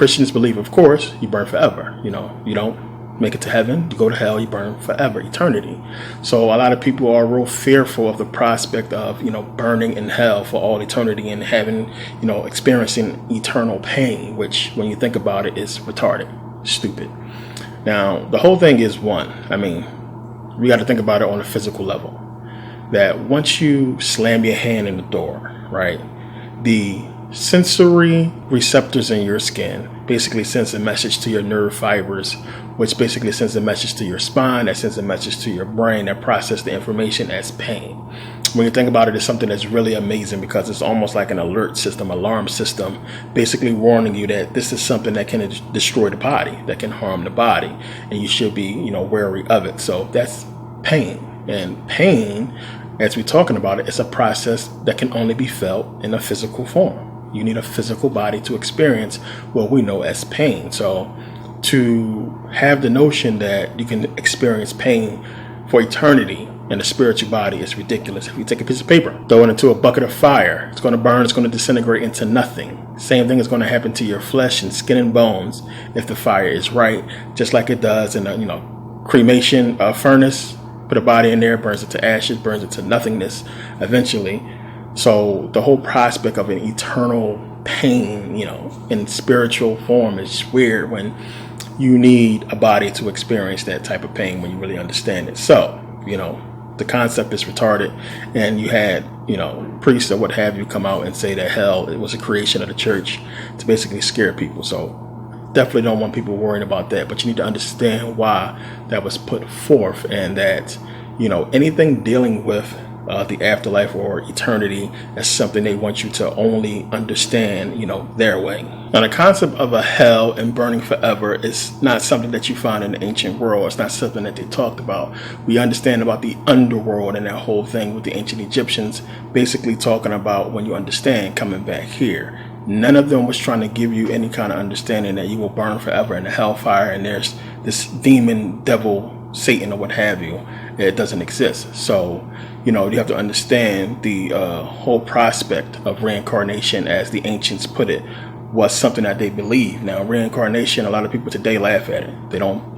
Christians believe, of course, you burn forever. You don't make it to heaven, you go to hell, you burn forever, eternity. So a lot of people are real fearful of the prospect of, burning in hell for all eternity and having, experiencing eternal pain, which when you think about it is retarded, stupid. Now, the whole thing is one. We got to think about it on a physical level. That once you slam your hand in the door, right, the sensory receptors in your skin basically sends a message to your nerve fibers, which basically sends a message to your spine, that sends a message to your brain that processes the information as pain. When you think about it, it's something that's really amazing because it's almost like an alert system, alarm system, basically warning you that this is something that can destroy the body, that can harm the body, and you should be, wary of it. So that's pain. And pain, as we're talking about it, it's a process that can only be felt in a physical form. You need a physical body to experience what we know as pain. So to have the notion that you can experience pain for eternity in a spiritual body is ridiculous. If you take a piece of paper, throw it into a bucket of fire, it's going to burn, it's going to disintegrate into nothing. Same thing is going to happen to your flesh and skin and bones if the fire is right, just like it does in a cremation furnace. Put a body in there, burns it to ashes, burns it to nothingness eventually. So the whole prospect of an eternal pain, in spiritual form is weird when you need a body to experience that type of pain when you really understand it. So, the concept is retarded, and you had, priests or what have you come out and say that hell, it was a creation of the church to basically scare people. So definitely don't want people worrying about that, but you need to understand why that was put forth, and that, anything dealing with the afterlife or eternity is something they want you to only understand, their way. Now, the concept of a hell and burning forever is not something that you find in the ancient world. It's not something that they talked about. We understand about the underworld and that whole thing with the ancient Egyptians, basically talking about when you understand coming back here. None of them was trying to give you any kind of understanding that you will burn forever in the hellfire and there's this demon, devil, Satan, or what have you. It doesn't exist. So, you have to understand the whole prospect of reincarnation, as the ancients put it, was something that they believe. Now, reincarnation, a lot of people today laugh at it. They don't,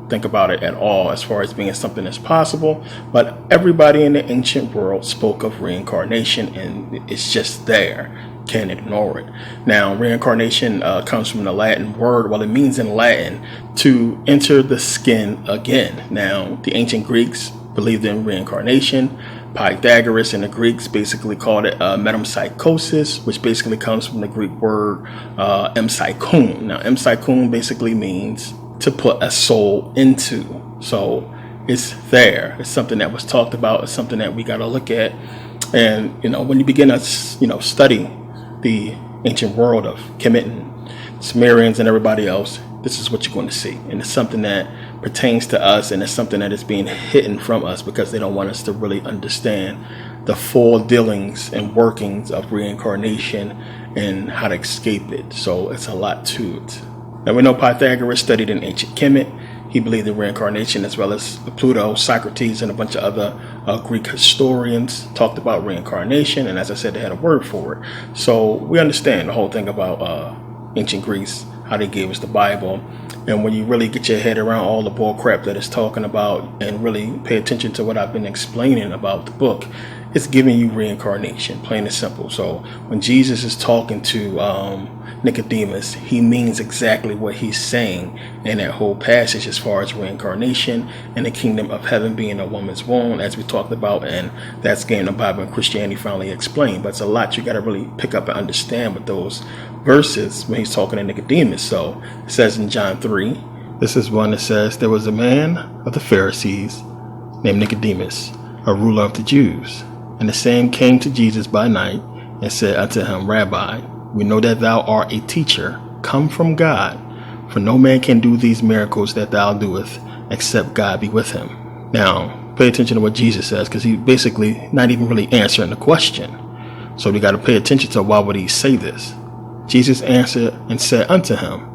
think about it at all as far as being something that's possible. But everybody in the ancient world spoke of reincarnation, and it's just there. Can't ignore it. Now, reincarnation comes from the Latin word. Well, it means in Latin to enter the skin again. Now, the ancient Greeks believed in reincarnation. Pythagoras and the Greeks basically called it metempsychosis, which basically comes from the Greek word empsychon. Now, empsychon basically means to put a soul into. So it's there. It's something that was talked about. It's something that we got to look at. And, when you begin to, study the ancient world of Kemet and Sumerians and everybody else, this is what you're going to see. And it's something that pertains to us, and it's something that is being hidden from us because they don't want us to really understand the full dealings and workings of reincarnation and how to escape it. So it's a lot to it. Now, we know Pythagoras studied in ancient Kemet. He believed in reincarnation, as well as Pluto, Socrates, and a bunch of other Greek historians talked about reincarnation. And as I said, they had a word for it. So we understand the whole thing about ancient Greece, how they gave us the Bible. And when you really get your head around all the bull crap that it's talking about and really pay attention to what I've been explaining about the book, it's giving you reincarnation, plain and simple. So when Jesus is talking to Nicodemus, he means exactly what he's saying in that whole passage as far as reincarnation and the kingdom of heaven being a woman's womb, as we talked about, and that's getting the Bible and Christianity finally explained. But it's a lot you got to really pick up and understand with those verses when he's talking to Nicodemus. So it says in John 3, this is one that says, there was a man of the Pharisees named Nicodemus, a ruler of the Jews. And the same came to Jesus by night and said unto him, Rabbi, we know that thou art a teacher, come from God, for no man can do these miracles that thou doest, except God be with him. Now, pay attention to what Jesus says, because he basically not even really answering the question. So we got to pay attention to why would he say this. Jesus answered and said unto him,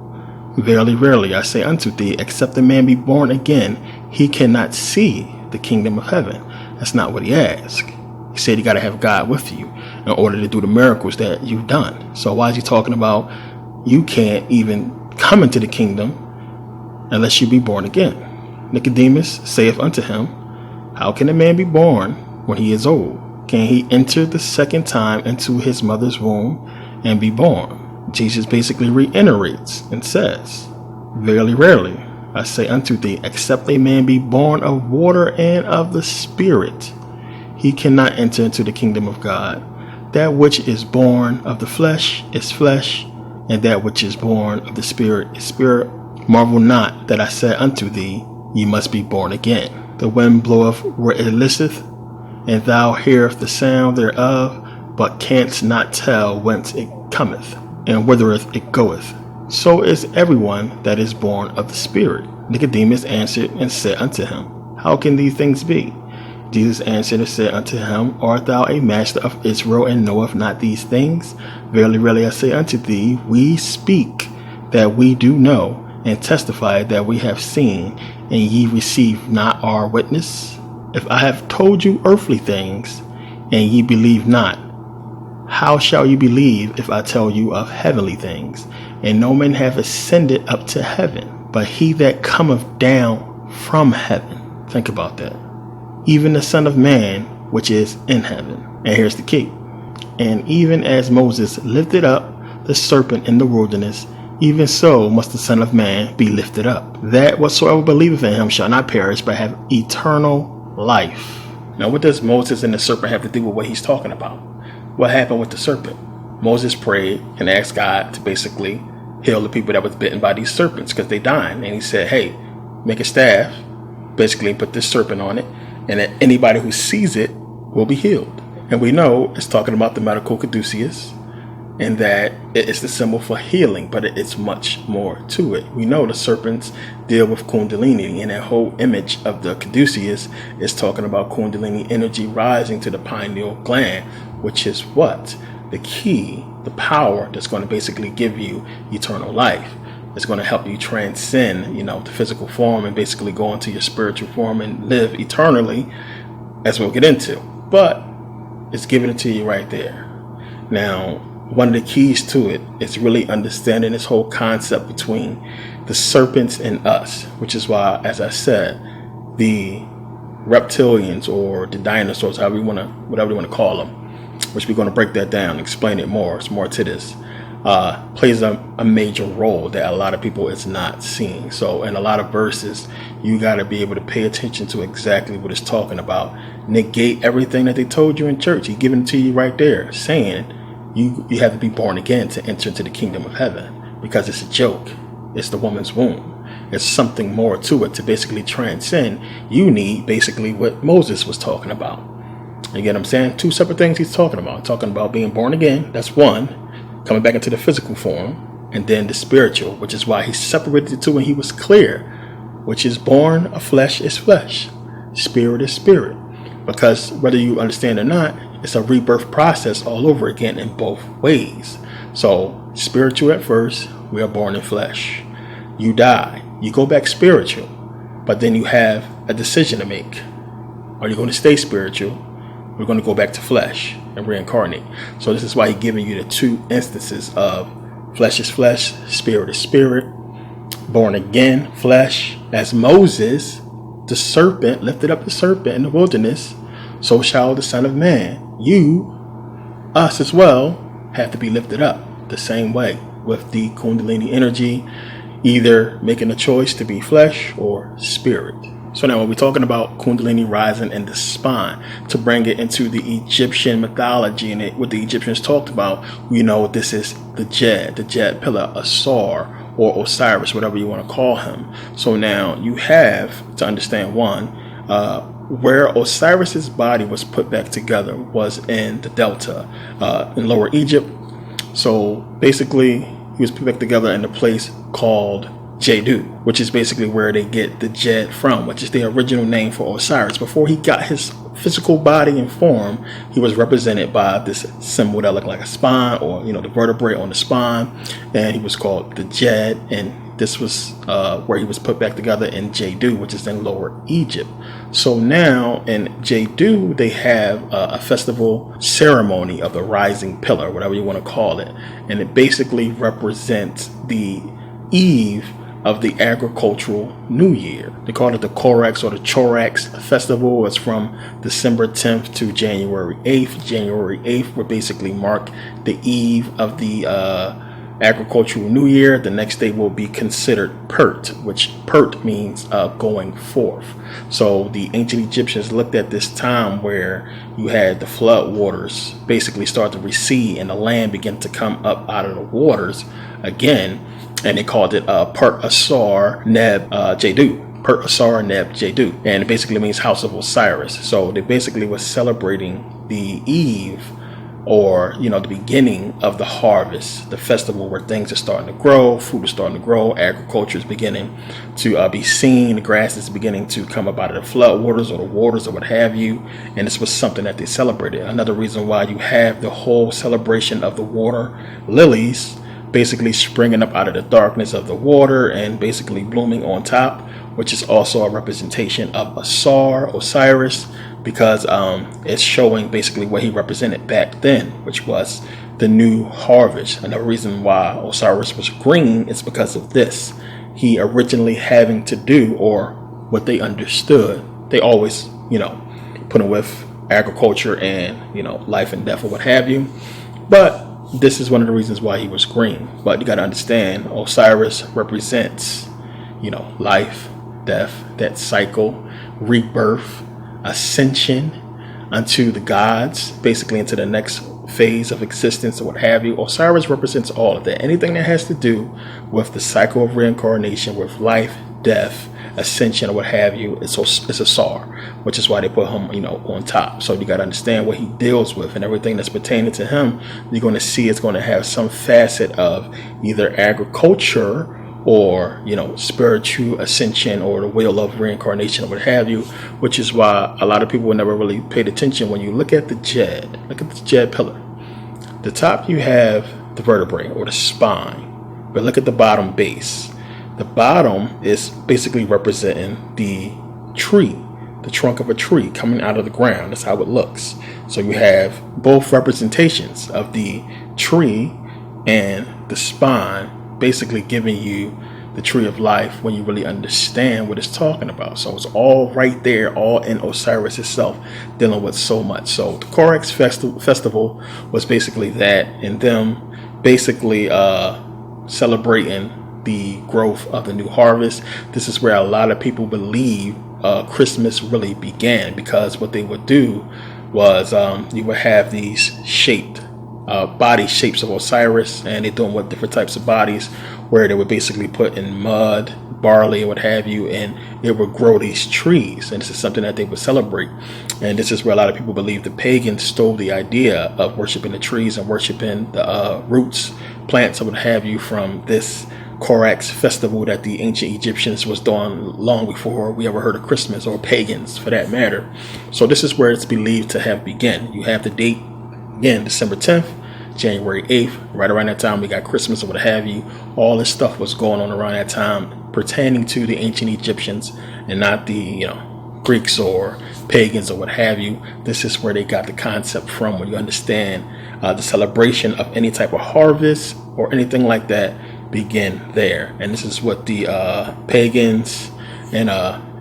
Verily, verily, I say unto thee, except a man be born again, he cannot see the kingdom of heaven. That's not what he asked. He said you got to have God with you in order to do the miracles that you've done. So why is he talking about, you can't even come into the kingdom unless you be born again. Nicodemus saith unto him, how can a man be born when he is old? Can he enter the second time into his mother's womb and be born? Jesus basically reiterates and says, verily, verily, I say unto thee, except a man be born of water and of the Spirit, he cannot enter into the kingdom of God. That which is born of the flesh is flesh, and that which is born of the Spirit is spirit. Marvel not that I said unto thee, ye must be born again. The wind bloweth where it listeth, and thou hearest the sound thereof, but canst not tell whence it cometh, and whithereth it goeth. So is everyone that is born of the Spirit. Nicodemus answered and said unto him, how can these things be? Jesus answered and said unto him, art thou a master of Israel, and knoweth not these things? Verily, verily, I say unto thee, we speak that we do know, and testify that we have seen, and ye receive not our witness? If I have told you earthly things, and ye believe not, how shall you believe if I tell you of heavenly things? And no man hath ascended up to heaven, but he that cometh down from heaven. Think about that. Even the Son of Man, which is in heaven. And here's the key. And even as Moses lifted up the serpent in the wilderness, even so must the Son of Man be lifted up, that whatsoever believeth in him shall not perish, but have eternal life. Now, what does Moses and the serpent have to do with what he's talking about? What happened with the serpent? Moses prayed and asked God to basically heal the people that was bitten by these serpents because they died. And he said, hey, make a staff, basically put this serpent on it, and that anybody who sees it will be healed. And we know it's talking about the medical caduceus, and that it's the symbol for healing, but it's much more to it. We know the serpents deal with kundalini, and that whole image of the caduceus is talking about kundalini energy rising to the pineal gland, which is what? The key, the power that's going to basically give you eternal life. It's going to help you transcend, the physical form and basically go into your spiritual form and live eternally, as we'll get into. But it's giving it to you right there. Now, one of the keys to it is really understanding this whole concept between the serpents and us, which is why, as I said, the reptilians or the dinosaurs, whatever you want to call them, which we're going to break that down and explain it more. It's more to this. Plays a major role that a lot of people is not seeing. So in a lot of verses, you got to be able to pay attention to exactly what it's talking about. Negate everything that they told you in church. He's giving it to you right there, saying you have to be born again to enter into the kingdom of heaven, because it's a joke. It's the woman's womb. There's something more to it to basically transcend. You need basically what Moses was talking about. You get what I'm saying? Two separate things he's talking about. Talking about being born again. That's one. Coming back into the physical form. And then the spiritual, which is why he separated the two and he was clear. Which is born of flesh is flesh. Spirit is spirit. Because whether you understand or not, it's a rebirth process all over again in both ways. So spiritual at first, we are born in flesh. You die. You go back spiritual. But then you have a decision to make. Are you going to stay spiritual? We're going to go back to flesh and reincarnate. So this is why he's giving you the two instances of flesh is flesh, spirit is spirit, born again, flesh. As Moses, the serpent, lifted up the serpent in the wilderness, so shall the Son of Man. You, us as well, have to be lifted up the same way with the kundalini energy, either making a choice to be flesh or spirit. So now when we're talking about kundalini rising in the spine, to bring it into the Egyptian mythology and what the Egyptians talked about, we know this is the Jed pillar, Asar, or Osiris, whatever you want to call him. So now you have to understand where Osiris's body was put back together was in the Delta, in Lower Egypt. So basically, he was put back together in a place called Jedu, which is basically where they get the Jed from, which is the original name for Osiris. Before he got his physical body and form, he was represented by this symbol that looked like a spine, or the vertebrae on the spine, and he was called the Jed. And this was where he was put back together in Jadu, which is in Lower Egypt. So now in Jadu, they have a festival ceremony of the rising pillar, whatever you want to call it. And it basically represents the eve of the agricultural new year. They call it the Korax or the Chorax festival. It's from December 10th to January 8th. January 8th would basically mark the eve of the agricultural new year. The next day will be considered Pert, which Pert means going forth. So the ancient Egyptians looked at this time where you had the flood waters basically start to recede and the land begin to come up out of the waters again. And they called it Pert Asar Neb Jadu. Pert Asar Neb Jadu. And it basically means house of Osiris. So they basically were celebrating the eve, or, the beginning of the harvest, the festival where things are starting to grow, food is starting to grow, agriculture is beginning to be seen, the grass is beginning to come up out of the flood waters or the waters or what have you. And this was something that they celebrated. Another reason why you have the whole celebration of the water lilies basically springing up out of the darkness of the water and basically blooming on top, which is also a representation of Asar, Osiris, because it's showing basically what he represented back then, which was the new harvest. Another reason why Osiris was green is because of this. He originally having to do, or what they understood, they always, put him with agriculture and, life and death or what have you. But this is one of the reasons why he was green. But you got to understand, Osiris represents, life, death, that cycle, rebirth, ascension unto the gods, basically into the next phase of existence or what have you. Osiris represents all of that. Anything that has to do with the cycle of reincarnation, with life, death, ascension, or what have you, it's Asar, which is why they put him, on top. So you got to understand what he deals with, and everything that's pertaining to him, you're going to see it's going to have some facet of either agriculture or, spiritual ascension or the wheel of reincarnation or what have you, which is why a lot of people never really paid attention. When you look at the Jed pillar, the top you have the vertebrae or the spine, but look at the bottom base. The bottom is basically representing the tree, the trunk of a tree coming out of the ground. That's how it looks. So you have both representations of the tree and the spine, basically giving you the tree of life when you really understand what it's talking about. So it's all right there, all in Osiris itself, dealing with so much. So the Korax festival was basically that, and them basically celebrating the growth of the new harvest. This is where a lot of people believe Christmas really began, because what they would do was you would have these shaped body shapes of Osiris, and they're doing with different types of bodies, where they would basically put in mud, barley, and what have you, and it would grow these trees. And this is something that they would celebrate. And this is where a lot of people believe the pagans stole the idea of worshiping the trees and worshiping the roots, plants, and what have you from this Korax festival that the ancient Egyptians was doing long before we ever heard of Christmas, or pagans for that matter. So this is where it's believed to have begun. You have the date again, December 10th, January 8th, right around that time we got Christmas or what have you. All this stuff was going on around that time pertaining to the ancient Egyptians and not the Greeks or pagans or what have you. This is where they got the concept from, when you understand the celebration of any type of harvest or anything like that begin there. And this is what the pagans and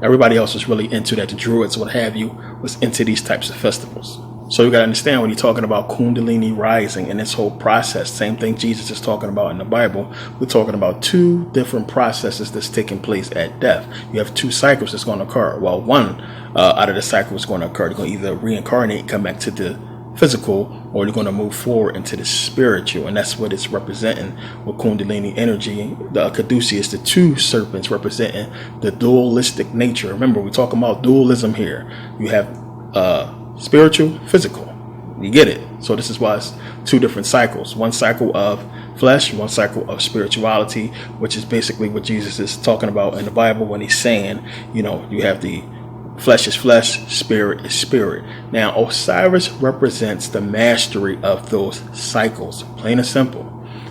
everybody else was really into, that the Druids, what have you, was into these types of festivals. So you got to understand, when you're talking about Kundalini rising and this whole process, same thing Jesus is talking about in the Bible, we're talking about two different processes that's taking place at death. You have two cycles that's going to occur. Well, one out of the cycle is going to occur. You're going to either reincarnate, come back to the physical, or you're going to move forward into the spiritual. And that's what it's representing with Kundalini energy. The Caduceus, the two serpents, representing the dualistic nature. Remember, we're talking about dualism here. You have spiritual, physical. You get it? So this is why it's two different cycles. One cycle of flesh, one cycle of spirituality, which is basically what Jesus is talking about in the Bible when he's saying, you have the flesh is flesh, spirit is spirit. Now, Osiris represents the mastery of those cycles, plain and simple.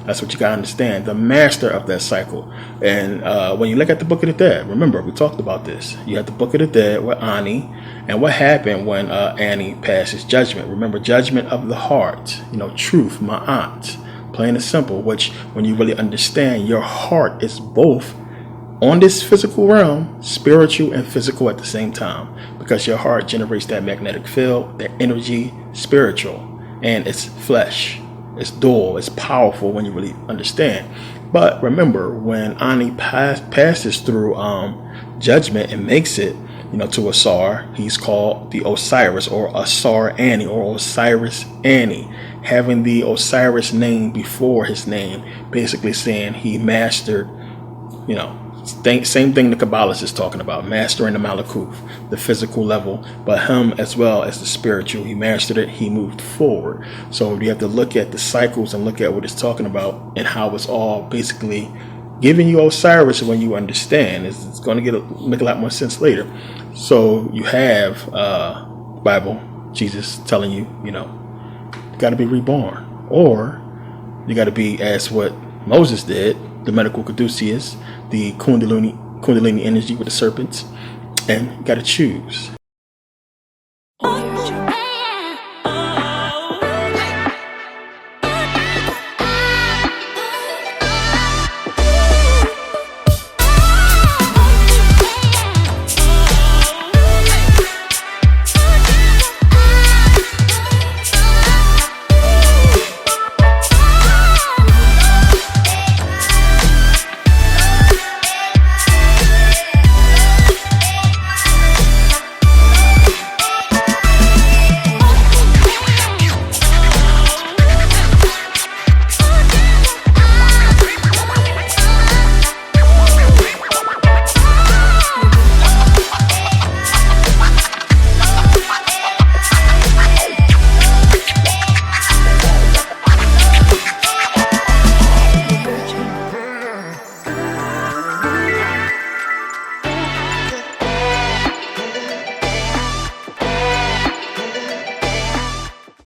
That's what you got to understand. The master of that cycle. And when you look at the Book of the Dead, remember, we talked about this. You have the Book of the Dead with Ani. And what happened when Ani passes judgment? Remember, judgment of the heart. Truth, ma'at. Plain and simple, which when you really understand, your heart is both on this physical realm, spiritual and physical at the same time. Because your heart generates that magnetic field, that energy, spiritual. And it's flesh. It's dual. It's powerful when you really understand. But remember, when Ani passes through judgment and makes it, to Asar, he's called the Osiris, or Asar Ani, or Osiris Ani, having the Osiris name before his name, basically saying he mastered, same thing the Kabbalists is talking about, mastering the Malakuf, the physical level, but him as well as the spiritual. He mastered it. He moved forward. So you have to look at the cycles and look at what it's talking about and how it's all basically giving you Osiris when you understand. It's going to make a lot more sense later. So you have Bible, Jesus telling you, you got to be reborn, or you got to be as what Moses did, the medical caduceus, the Kundalini energy with the serpents, and you got to choose.